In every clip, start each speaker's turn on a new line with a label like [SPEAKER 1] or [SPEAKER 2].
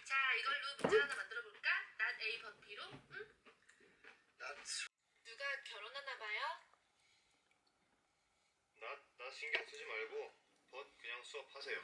[SPEAKER 1] 자, 이걸로 문제 하나 만들어 볼까? 난 A 버피로. 응? 누가 결혼하나 봐요?
[SPEAKER 2] 나 신경 쓰지 말고 벗 그냥 수업하세요.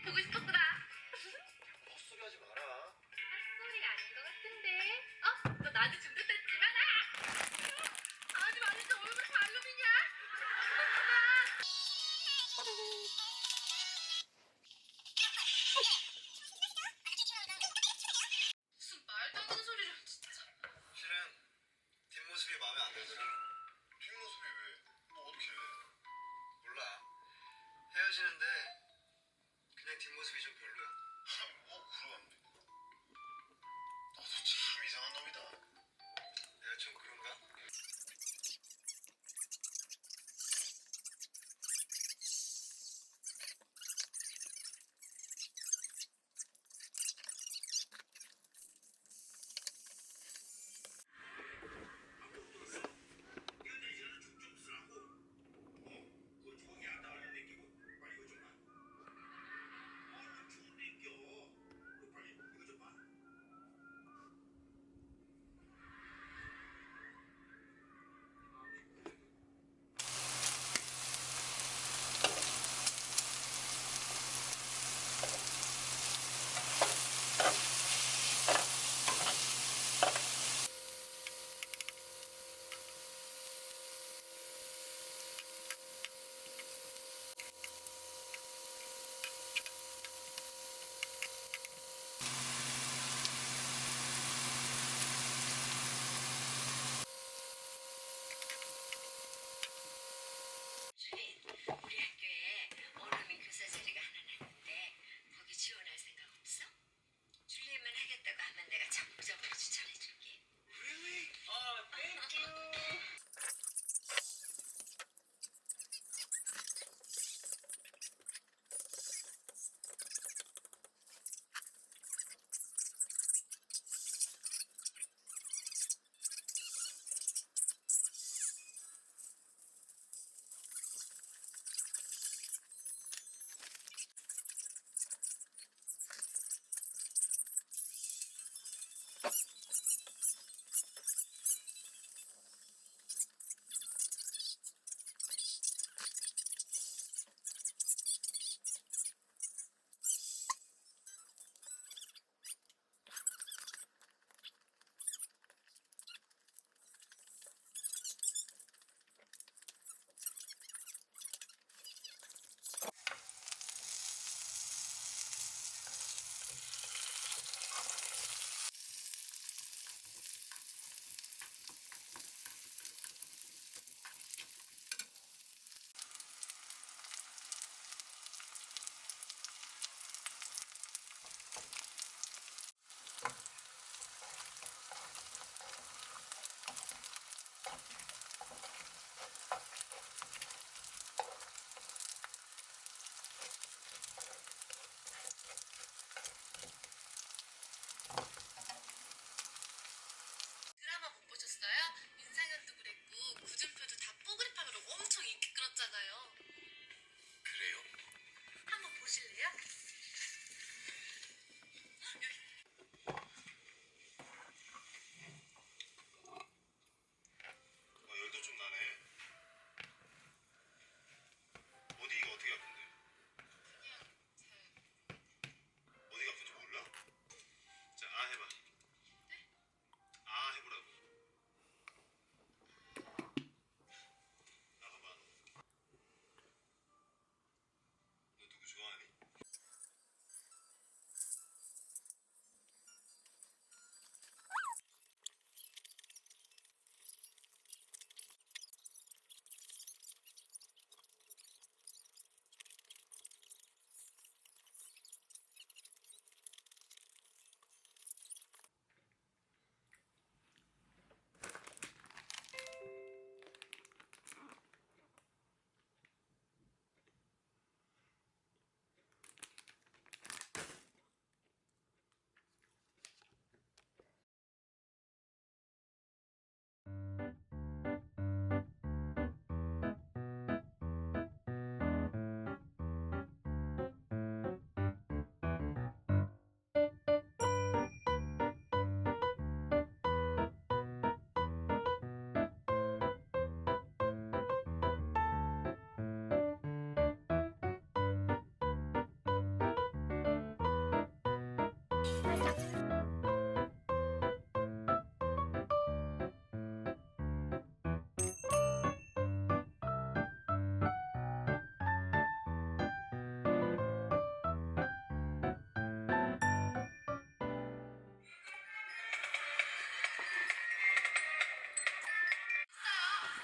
[SPEAKER 1] 보고 싶었구나.
[SPEAKER 2] 헛소리 하지 마라.
[SPEAKER 1] 헛소리 아닌 것 같은데. 너 나한테 중독됐지만 아니 말이지 얼굴 발룸이냐? 무슨 말도 안 되는 소리를 진짜.
[SPEAKER 2] 실은 뒷모습이 마음에 안 들더라. 뒷모습이 왜? 뭐 어떻게 해? 몰라. 헤어지는데 그냥 뒷모습이 좀 별로야. 뭐 그러는데. 너도 참 이상한 놈이다.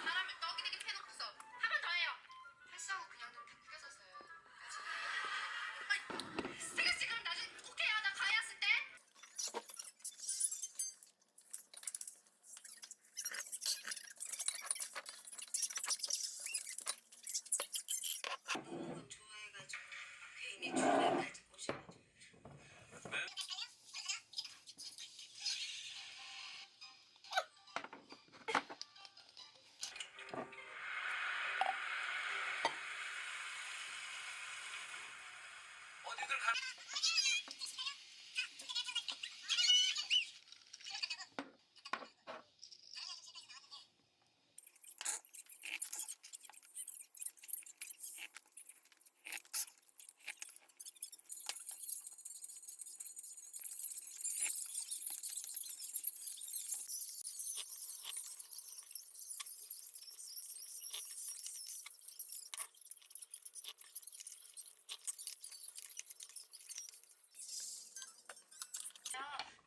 [SPEAKER 1] 사람을 떡이 되게 패놓고서 한 번 더 해요. 패스하고 그냥 좀 다 구겨졌어요. 나중에. 세경 씨 그럼 나중에 꼭 해요. 나 가야 했을 때.
[SPEAKER 3] 너무 좋아해가지고 괜히 주말까지 꼬셔가지고.
[SPEAKER 2] 어디들 가?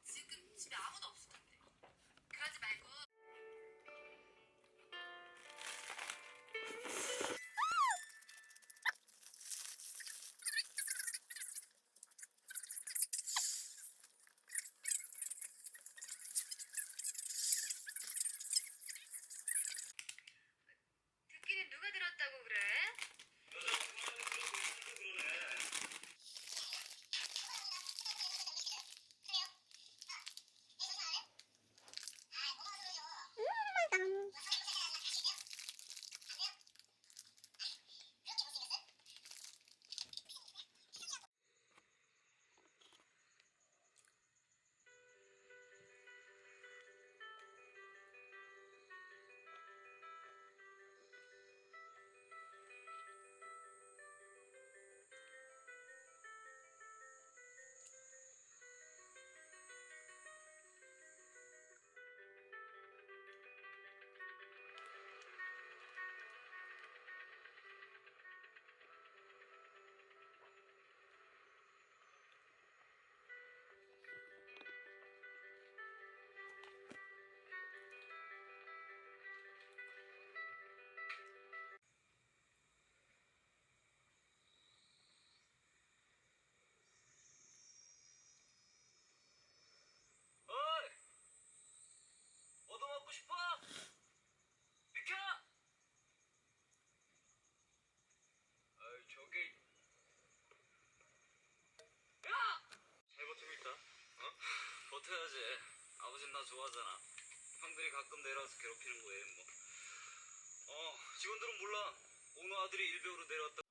[SPEAKER 1] 지금 집에 아무도 없을 텐데. 그러지 말고. 듣기는 누가 들었다고 그래?
[SPEAKER 2] 어이! 얻어먹고 싶어? 비켜! 어이, 저기. 야! 잘 버티고 있다. 어? 버텨야지. 아버진 나 좋아하잖아. 형들이 가끔 내려와서 괴롭히는 거에 뭐. 직원들은 몰라. 오너 아들이 일배우로 내려왔다.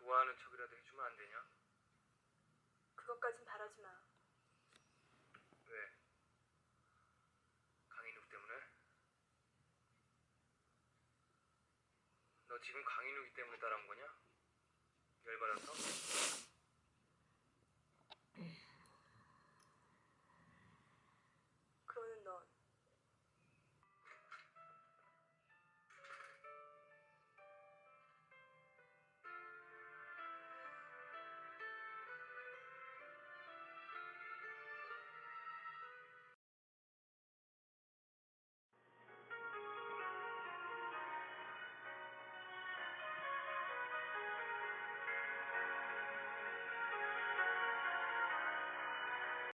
[SPEAKER 4] 좋아하는 척이라도 해주면 안 되냐?
[SPEAKER 1] 그것까진 바라지 마.
[SPEAKER 4] 왜? 강인욱 때문에? 너 지금 강인욱이 때문에 따라온 거냐? 열받아서?